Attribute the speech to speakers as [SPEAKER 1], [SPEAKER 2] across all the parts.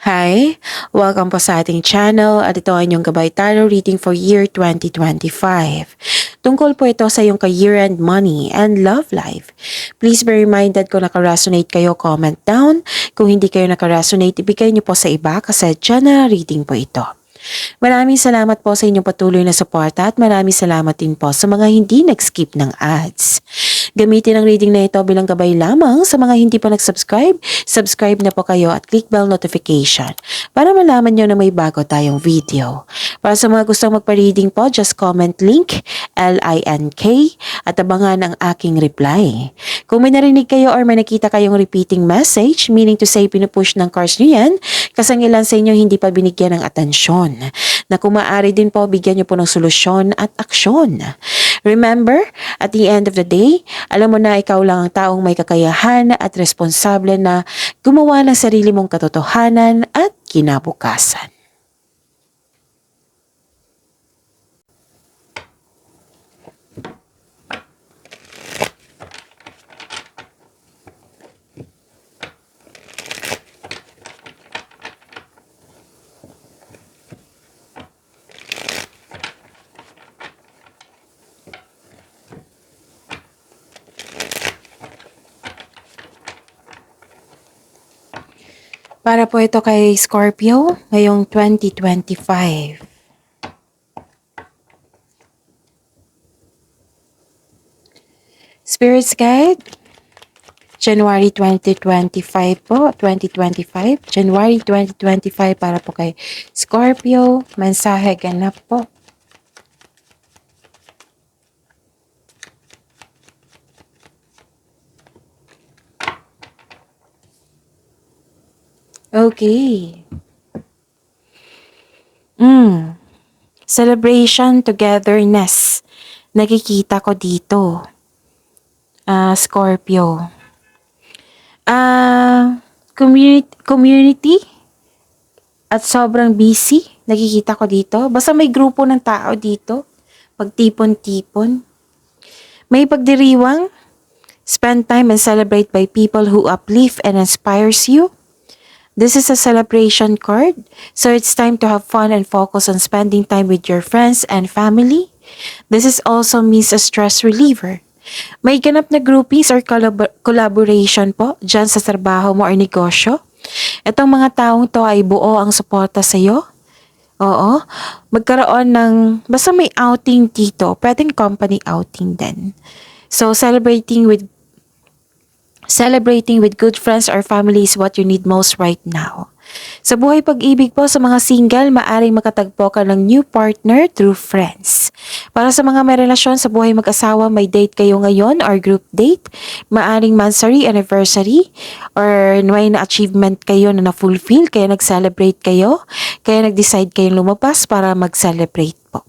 [SPEAKER 1] Hi! Welcome po sa ating channel at ito ang inyong Gabay Tarot reading for year 2025. Tungkol po ito sa iyong ka-year-end money and love life. Please be reminded kung naka-resonate kayo, comment down. Kung hindi kayo naka-resonate, ibigay niyo po sa iba kasi general reading po ito. Maraming salamat po sa inyong patuloy na suporta at maraming salamat din po sa mga hindi nag-skip ng ads. Gamitin ang reading na ito bilang gabay lamang sa mga hindi pa nag-subscribe. Subscribe na po kayo at click bell notification para malaman nyo na may bago tayong video. Para sa mga gustong magpa-reading po, just comment link LINK at abangan ang aking reply. Kung may narinig kayo or may nakita kayong repeating message, meaning to say pinupush ng cards nyo yan, kasi ang ilan sa inyo hindi pa binigyan ng atensyon. Na kung maaari din po, bigyan nyo po ng solusyon at aksyon. Remember, at the end of the day, alam mo na ikaw lang ang taong may kakayahan at responsable na gumawa ng sarili mong katotohanan at kinabukasan. Para po ito kay Scorpio ngayong 2025. Spirits Guide, January 2025 po, 2025. January 2025 para po kay Scorpio. Mensahe ganap po. Okay. Celebration, togetherness. Nakikita ko dito. Scorpio. Community at sobrang busy. Nakikita ko dito. Basta may grupo ng tao dito. Pagtipon-tipon. May pagdiriwang. Spend time and celebrate by people who uplift and inspires you. This is a celebration card, so it's time to have fun and focus on spending time with your friends and family. This is also means a stress reliever. May ganap na groupies or collaboration po dyan sa trabaho mo or negosyo. Itong mga taong to ay buo ang suporta sa iyo. Oo, magkaroon ng, basta may outing dito, pwedeng company outing din. So, celebrating with good friends or family is what you need most right now. Sa buhay pag-ibig po sa mga single, maaring makatagpo ka ng new partner through friends. Para sa mga may relasyon sa buhay mag-asawa, may date kayo ngayon or group date, maaring monthsary, anniversary, or may na-achievement kayo na na-fulfill, kaya nag-celebrate kayo, kaya nag-decide kayong lumabas para mag-celebrate po.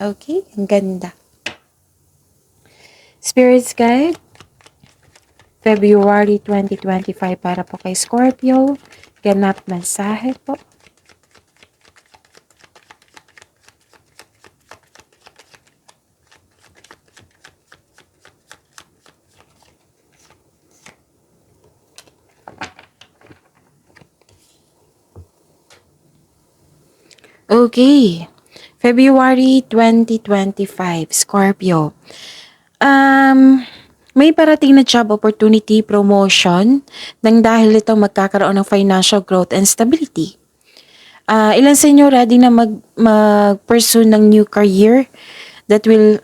[SPEAKER 1] Okay, ang ganda. Spirits Guide, February 2025 para po kay Scorpio. Ganap mensahe po. Okay. February 2025, Scorpio. May parating na job opportunity, promotion, nang dahil ito magkakaroon ng financial growth and stability. Ilan sa inyo ready na mag-pursue ng new career that will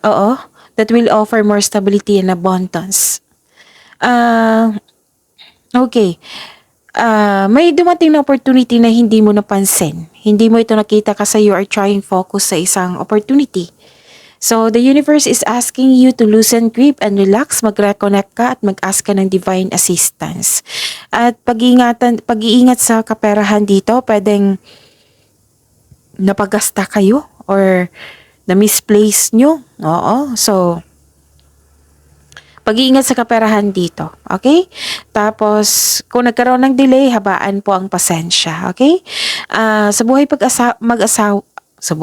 [SPEAKER 1] offer more stability and abundance. Okay. May dumating na opportunity na hindi mo napansin. Hindi mo ito nakita kasi you are trying focus sa isang opportunity. So, the universe is asking you to loosen grip and relax, mag-reconnect ka at mag-ask ka ng divine assistance. At pag-iingat sa kaperahan dito, pwedeng napagasta kayo or na-misplace nyo. Oo, so, pag-iingat sa kaperahan dito, okay? Tapos, kung nagkaroon ng delay, habaan po ang pasensya, okay? Sa buhay sa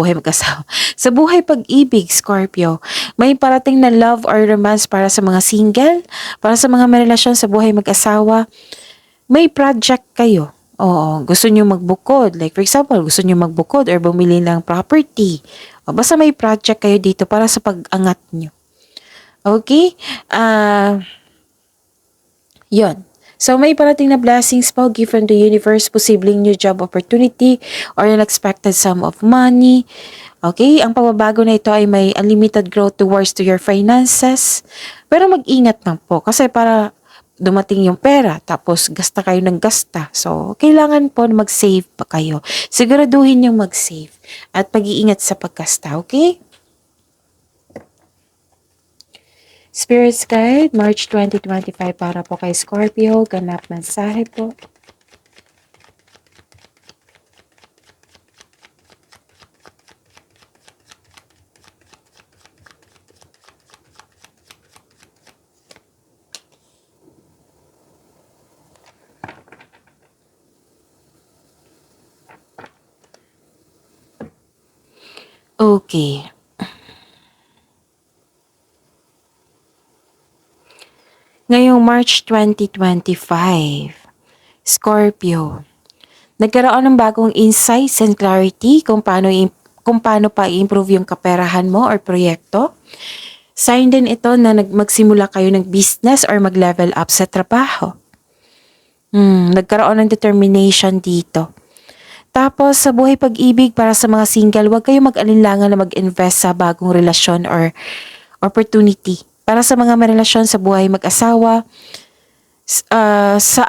[SPEAKER 1] buhay pag-ibig, Scorpio, may parating na love or romance para sa mga single, para sa mga may relasyon sa buhay mag-asawa, may project kayo. Oo, gusto nyo magbukod. Like for example, gusto nyo magbukod or bumili ng property. O, basta may project kayo dito para sa pag-angat nyo. Okay? Yon. So, may parating na blessings po given the universe, posibleng new job opportunity or unexpected sum of money. Okay? Ang pagbabago na ito ay may unlimited growth towards to your finances. Pero mag-ingat lang po kasi para dumating yung pera tapos gasta kayo ng gasta. So, kailangan po na mag-save pa kayo. Siguraduhin yung mag-save at pag-iingat sa paggasta. Okay? Spirit's Guide, March 2025 para po kay Scorpio. Ganap mensahe po. Okay. Ngayong March 2025, Scorpio, nagkaroon ng bagong insights and clarity kung paano pa i-improve yung kaperahan mo or proyekto. Sign din ito na magsimula kayo ng business or mag-level up sa trabaho. Nagkaroon ng determination dito. Tapos sa buhay pag-ibig para sa mga single, huwag kayong mag-alinlangan na mag-invest sa bagong relasyon or opportunity. Para sa mga may relasyon sa buhay mag-asawa, sa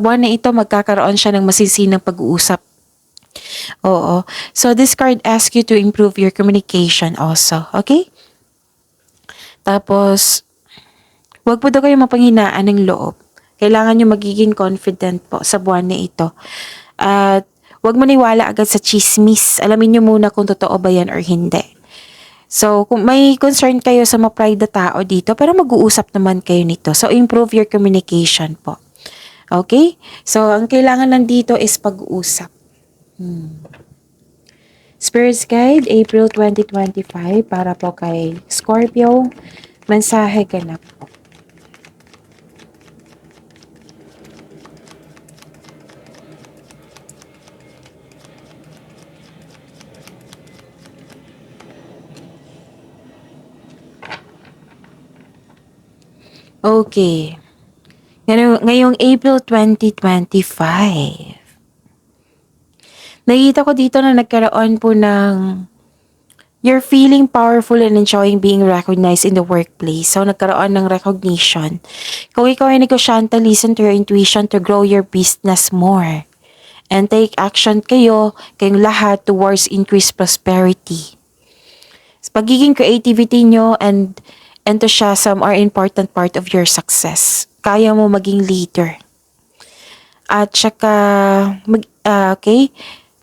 [SPEAKER 1] buwan na ito, magkakaroon siya ng masisinang pag-uusap. Oo. So, this card asks you to improve your communication also. Okay? Tapos, huwag po daw kayo mapanghinaan ng loob. Kailangan nyo magiging confident po sa buwan na ito. At huwag maniwala agad sa chismis. Alamin nyo muna kung totoo ba yan or hindi. So, kung may concern kayo sa ma-pride na tao dito, pero mag-uusap naman kayo nito. So, improve your communication po. Okay? So, ang kailangan lang dito is pag-uusap. Spirit's Guide, April 2025, para po kay Scorpio. Mensahe ganap po. Okay. Ngayong April 2025. Nakita ko dito na nagkaroon po ng you're feeling powerful and enjoying being recognized in the workplace. So, nagkaroon ng recognition. Kung ikaw ay negosyante, listen to your intuition to grow your business more. And take action kayong lahat towards increased prosperity. Pagiging creativity nyo and enthusiasm are important part of your success. Kaya mo maging leader. At saka, okay?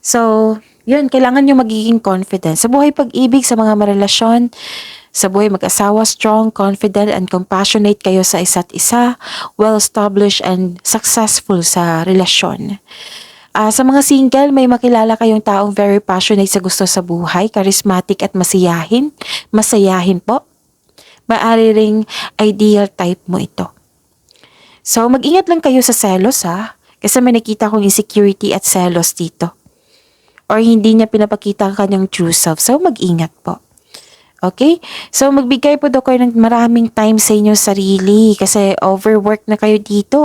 [SPEAKER 1] So, yun, kailangan nyo magiging confident. Sa buhay pag-ibig, sa mga marelasyon, sa buhay mag-asawa, strong, confident, and compassionate kayo sa isa't isa, well-established and successful sa relasyon. Sa mga single, may makilala kayong taong very passionate sa gusto sa buhay, charismatic at masayahin po. Maaari ring ideal type mo ito. So, mag-ingat lang kayo sa selos kasi may nakita kong insecurity at selos dito. Or hindi niya pinapakita ang kanyang true self. So, mag-ingat po. Okay? So, magbigay po daw kayo ng maraming time sa inyong sarili kasi overwork na kayo dito,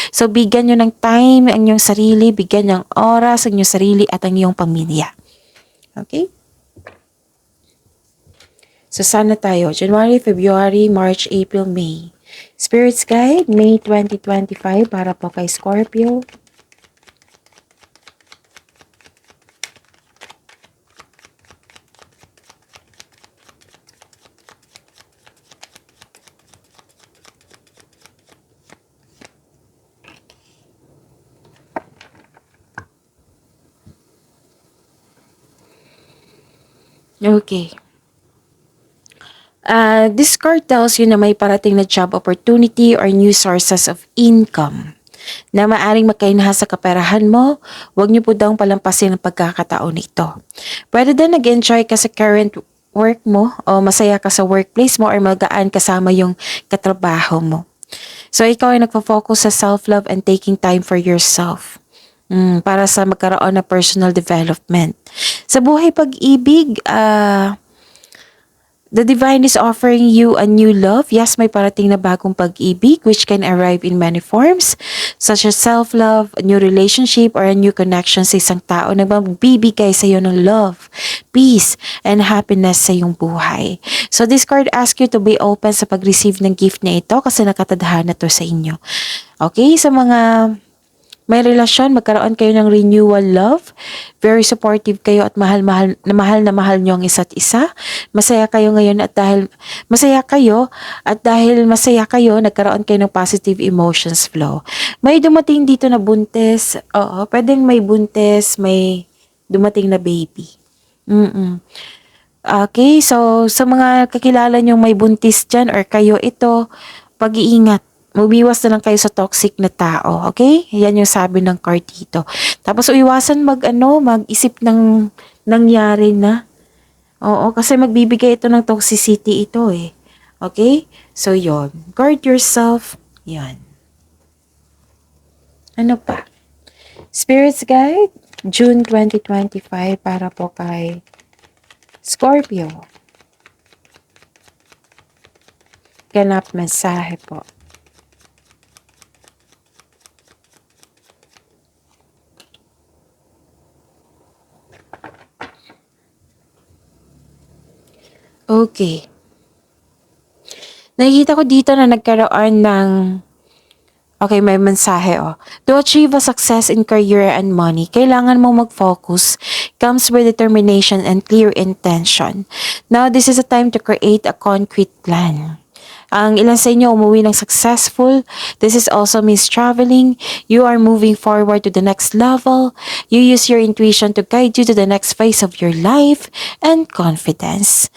[SPEAKER 1] So, bigyan nyo ng time ang inyong sarili, bigyan ng oras ang inyong sarili at ang iyong pamilya. Okay? So, sana tayo. January, February, March, April, May. Spirit's Guide, May 2025 para po kay Scorpio. Okay. This card tells you na may parating na job opportunity or new sources of income na maaring magkainaha sa kaperahan mo. Huwag niyo po daw palampasin ang pagkakataon nito. Pwede din nag-enjoy ka sa current work mo o masaya ka sa workplace mo or magaan kasama yung katrabaho mo. So, ikaw ay nagpo-focus sa self-love and taking time for yourself. Para sa magkaroon na personal development. Sa buhay pag-ibig, the divine is offering you a new love. Yes, may parating na bagong pag-ibig which can arrive in many forms such as self-love, a new relationship, or a new connection sa isang tao na magbibigay sa iyo ng love, peace, and happiness sa iyong buhay. So this card asks you to be open sa pag-receive ng gift na ito kasi nakatadhana to sa inyo. Okay, sa mga may relasyon, magkaroon kayo ng renewal love. Very supportive kayo at mahal nyo ang isa't isa. Masaya kayo ngayon at dahil masaya kayo, nagkaroon kayo ng positive emotions flow. May dumating dito na buntis. Oo, pwedeng may buntis, may dumating na baby. Okay, so sa mga kakilala nyong may buntis dyan or kayo ito, pag-iingat. Umiwas na lang kayo sa toxic na tao, okay? Yan yung sabi ng card dito. Tapos iwasan mag-isip ng nangyari na. Oo, kasi magbibigay ito ng toxicity ito eh. Okay? So yon, guard yourself. Yan. Ano pa? Spirits Guide, June 2025 para po kay Scorpio. Ganap mensahe po. Okay. Nakikita ko dito na nagkaroon ng okay, may mensahe To achieve a success in career and money, kailangan mo mag-focus, comes with determination and clear intention. Now, this is a time to create a concrete plan. Ang ilan sa inyo umuwi ng successful. This is also means traveling. You are moving forward to the next level. You use your intuition to guide you to the next phase of your life and confidence.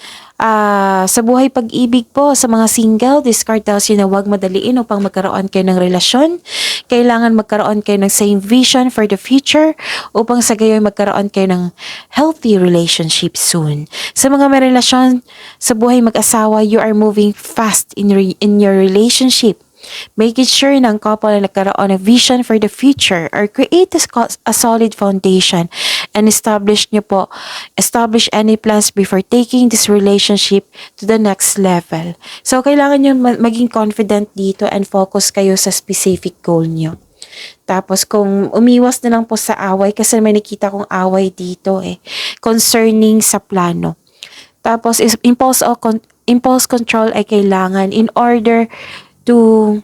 [SPEAKER 1] Sa buhay pag-ibig po, sa mga single, this card tells you na huwag madaliin upang magkaroon kayo ng relasyon. Kailangan magkaroon kayo ng same vision for the future upang sa gayon magkaroon kayo ng healthy relationship soon. Sa mga may relasyon, sa buhay mag-asawa, you are moving fast in your relationship. Making sure na ang couple na nagkaroon ng vision for the future or create a solid foundation and establish any plans before taking this relationship to the next level. So, kailangan nyo maging confident dito and focus kayo sa specific goal nyo. Tapos, kung umiwas na lang po sa away, kasi may nakita kong away dito concerning sa plano. Tapos, impulse control ay kailangan in order to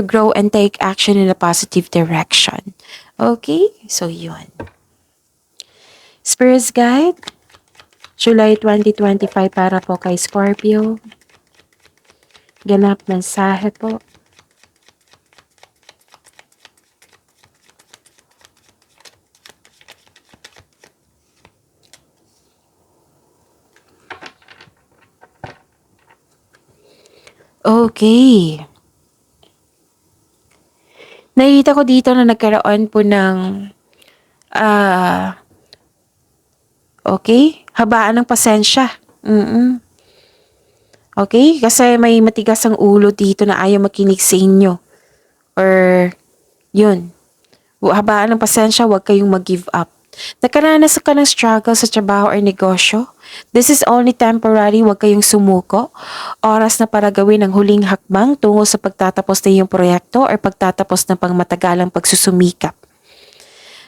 [SPEAKER 1] grow and take action in a positive direction. Okay? So, yun. Spirits Guide, July 2025 para po kay Scorpio. Ganap mensahe po. Okay. Nakita ko dito na nagkaroon po ng okay, habaan ng pasensya. Okay, kasi may matigas ang ulo dito na ayaw makinig sa inyo. Or, yun. Habaan ng pasensya, huwag kayong mag-give up. Nakaranas ka ng struggle sa trabaho or negosyo? This is only temporary, huwag kayong sumuko. Oras na para gawin ang huling hakbang tungo sa pagtatapos na iyong proyekto or pagtatapos ng pangmatagalang pagsusumikap.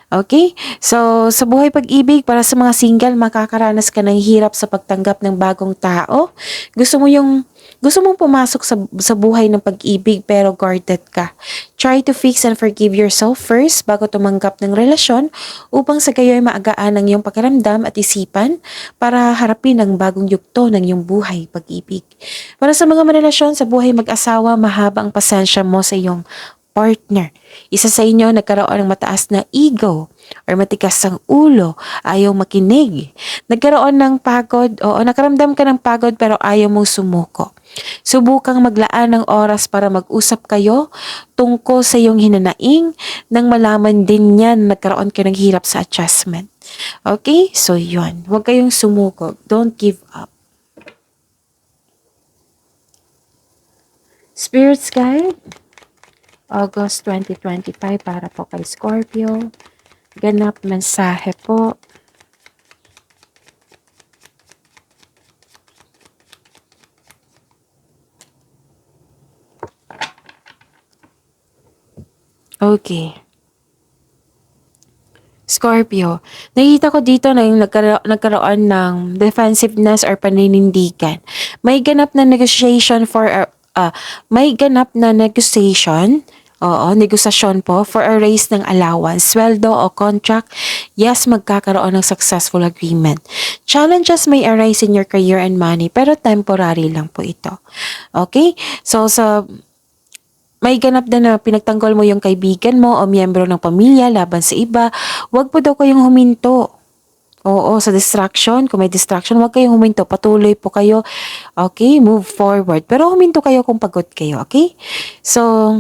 [SPEAKER 1] Okay? So, sa buhay pag-ibig, para sa mga single, makakaranas ka ng hirap sa pagtanggap ng bagong tao. Gusto mong pumasok sa buhay ng pag-ibig pero guarded ka. Try to fix and forgive yourself first bago tumanggap ng relasyon upang sa gayo'y maagaan ang iyong pakiramdam at isipan para harapin ang bagong yugto ng iyong buhay pag-ibig. Para sa mga marelasyon sa buhay mag-asawa, mahaba ang pasensya mo sa iyong partner. Isa sa inyo nagkaroon ng mataas na ego or matigas ang ulo, ayaw makinig. Nagkaroon ng pagod, nakaramdam ka ng pagod pero ayaw mong sumuko. Subukang maglaan ng oras para mag-usap kayo tungkol sa iyong hinanaing nang malaman din niya na nagkaroon ka ng hirap sa adjustment. Okay? So, yun. Huwag kayong sumuko. Don't give up. Spirits Guide, August 2025 para po kay Scorpio. Ganap mensahe po. Okay. Scorpio, nakita ko dito na yung nagkaroon ng defensiveness or paninindigan. May ganap na negotiation for may ganap na negotiation, negosasyon po for a raise ng allowance, sweldo o contract. Yes, magkakaroon ng successful agreement. Challenges may arise in your career and money pero temporary lang po ito. Okay? So may ganap na pinagtanggol mo yung kaibigan mo o miyembro ng pamilya laban sa iba, huwag po daw kayong huminto. Oo, sa distraction, kung may distraction, huwag kayong huminto. Patuloy po kayo. Okay, move forward. Pero huminto kayo kung pagod kayo, okay? So,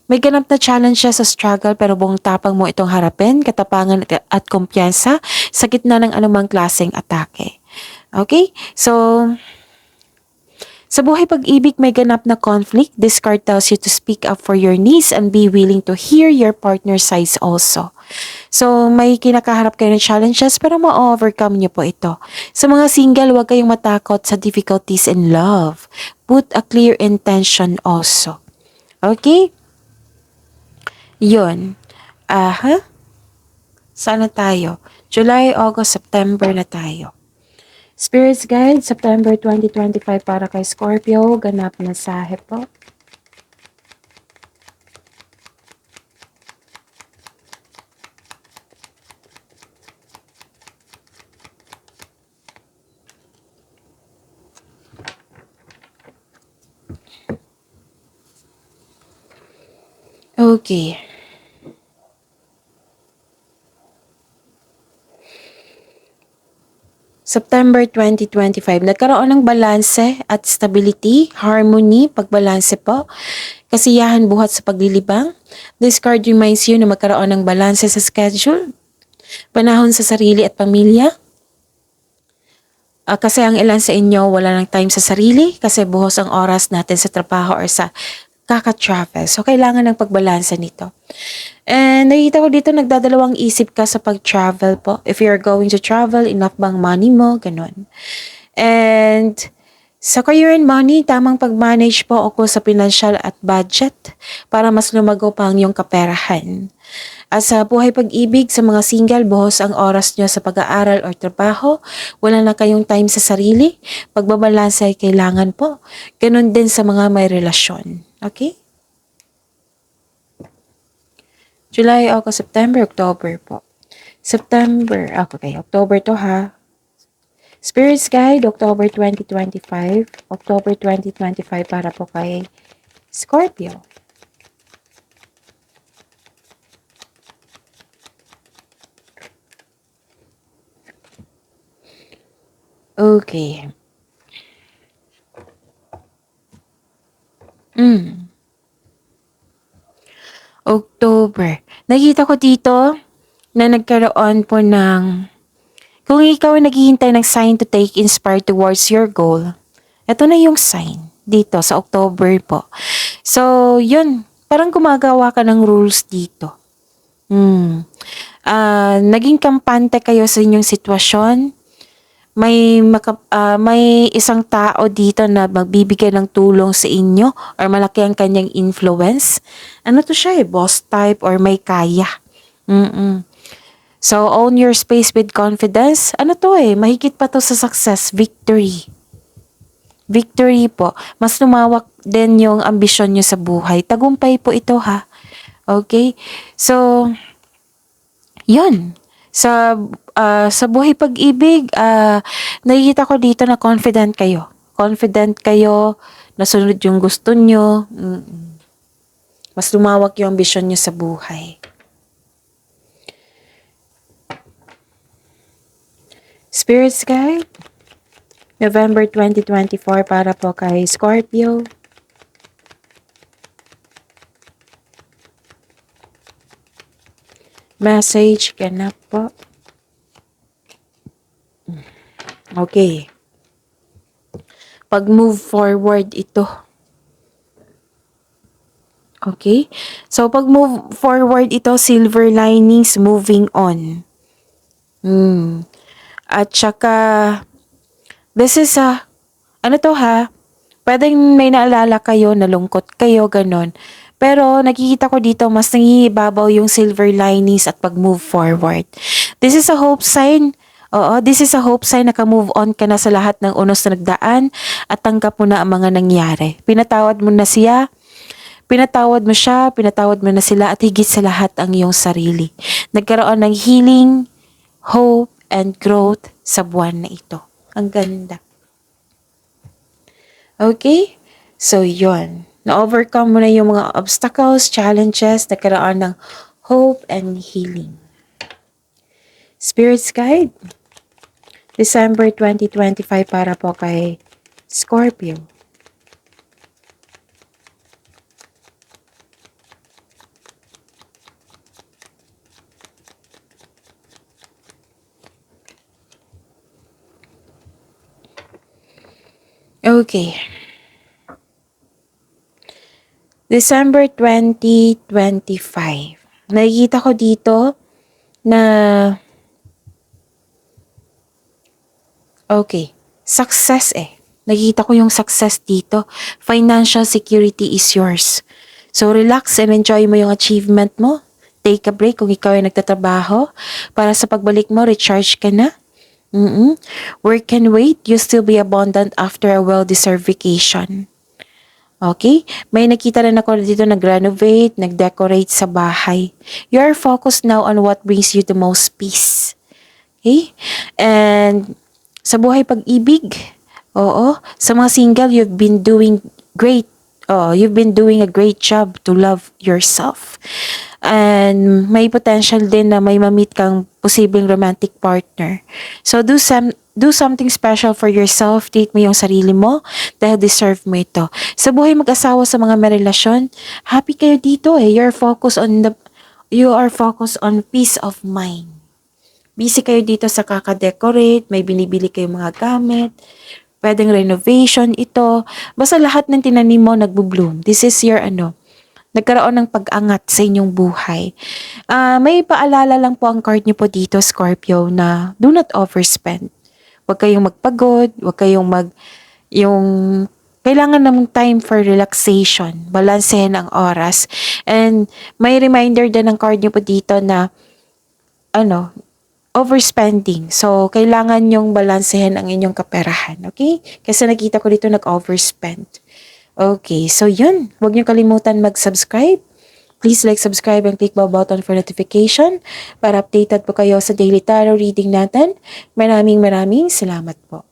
[SPEAKER 1] may ganap na challenge siya sa struggle pero buong tapang mo itong harapin, katapangan at kumpiyansa sa gitna ng anumang klaseng atake. Okay? So, sa buhay pag-ibig may ganap na conflict. This card tells you to speak up for your needs and be willing to hear your partner's sides also. So, may kinakaharap kayo ng challenges pero ma-overcome niyo po ito. Sa mga single, huwag kayong matakot sa difficulties in love. Put a clear intention also. Okay? Yun. Sana tayo? July, August, September na tayo. Spirits Guide, September 2025 para kay Scorpio. Ganap na mensahe po. Okay. September 2025, nagkaroon ng balanse at stability, harmony, pagbalanse po, kasiyahan buhat sa paglilibang. This card reminds you na magkaroon ng balanse sa schedule, panahon sa sarili at pamilya. Kasi ang ilan sa inyo wala ng time sa sarili kasi buhos ang oras natin sa trabaho or sa kaka-travel. So, kailangan ng pagbalanse nito. And nakita ko dito, nagdadalawang isip ka sa pag-travel po. If you're going to travel, enough bang money mo? Ganun. And sa career and money, tamang pag-manage po ako sa financial at budget para mas lumago pa ang iyong kaperahan. At sa buhay pag-ibig, sa mga single, buhos ang oras nyo sa pag-aaral or trabaho. Wala na kayong time sa sarili. Pagbabalanse ay kailangan po. Ganun din sa mga may relasyon. Okay? July, August, September, October po. September, okay, October to ha. Spirits Guide, October 2025. October 2025 para po kay Scorpio. Okay. October. Nakita ko dito na nagkaroon po ng, kung ikaw ay naghihintay ng sign to take inspired towards your goal, ito na yung sign dito sa October po. So, yun. Parang gumagawa ka ng rules dito. Naging kampante kayo sa inyong sitwasyon. May isang tao dito na magbibigay ng tulong sa inyo or malaki ang kanyang influence. Ano to siya boss type or may kaya. So, own your space with confidence. Ano to mahigit pa to sa success, victory. Victory po. Mas lumawak din yung ambisyon nyo sa buhay. Tagumpay po ito ha. Okay? So, yun. Sa buhay pag-ibig, nakikita ko dito na confident kayo. Confident kayo, nasunod yung gusto nyo. Mas lumawak yung ambisyon nyo sa buhay. Spirits Guide, November 2024 para po kay Scorpio. Message, ganap po. Okay. Pag-move forward ito. Okay? So, pag move forward ito, silver linings, moving on. At saka, this is ano to ha? Pwedeng may naalala kayo, nalungkot kayo, ganon. Pero nakikita ko dito, mas nangibabaw yung silver linings at pag-move forward. This is a hope sign. Oo, this is a hope sign na ka-move on ka na sa lahat ng unos na nagdaan at tanggap mo na ang mga nangyari. Pinatawad mo na siya, pinatawad mo siya, pinatawad mo na sila at higit sa lahat ang iyong sarili. Nagkaroon ng healing, hope, and growth sa buwan na ito. Ang ganda. Okay? So, yun. Na-overcome mo na yung mga obstacles, challenges, nagkaroon ng hope and healing. Spirit's Guide, December 2025 para po kay Scorpio. Okay. December 2025. Nakikita ko dito na okay, success Nakikita ko yung success dito. Financial security is yours. So relax and enjoy mo yung achievement mo. Take a break kung ikaw ay nagtatrabaho. Para sa pagbalik mo, recharge ka na. Work can wait. You still be abundant after a well-deserved vacation. Okay? May nakita rin ako dito nag-renovate, nag-decorate sa bahay. You are focused now on what brings you the most peace. Okay? And sa buhay pag-ibig, sa mga single, you've been doing great. You've been doing a great job to love yourself. And may potential din na may ma-meet kang posibleng romantic partner. So do something special for yourself. Treat mo yung sarili mo dahil deserve mo ito. Sa buhay mag-asawa sa mga may relasyon, happy kayo dito You are focused on peace of mind. Busy kayo dito sa kaka-decorate, may binibili kayong mga gamit, pwedeng renovation ito. Basta lahat ng tinanim mo nagbo-bloom. This is your nagkaroon ng pag-angat sa inyong buhay. May paalala lang po ang card niyo po dito, Scorpio, na do not overspend. Huwag kayong magpagod, huwag kayong kailangan namang time for relaxation, balansehin ang oras. And may reminder din ng card niyo po dito na overspending. So, kailangan yung balansehin ang inyong kaperahan. Okay? Kasi nakita ko dito nag-overspend. Okay, so yun. Huwag niyo kalimutan mag-subscribe. Please like, subscribe, and click bell button for notification para updated po kayo sa daily tarot reading natin. Maraming salamat po.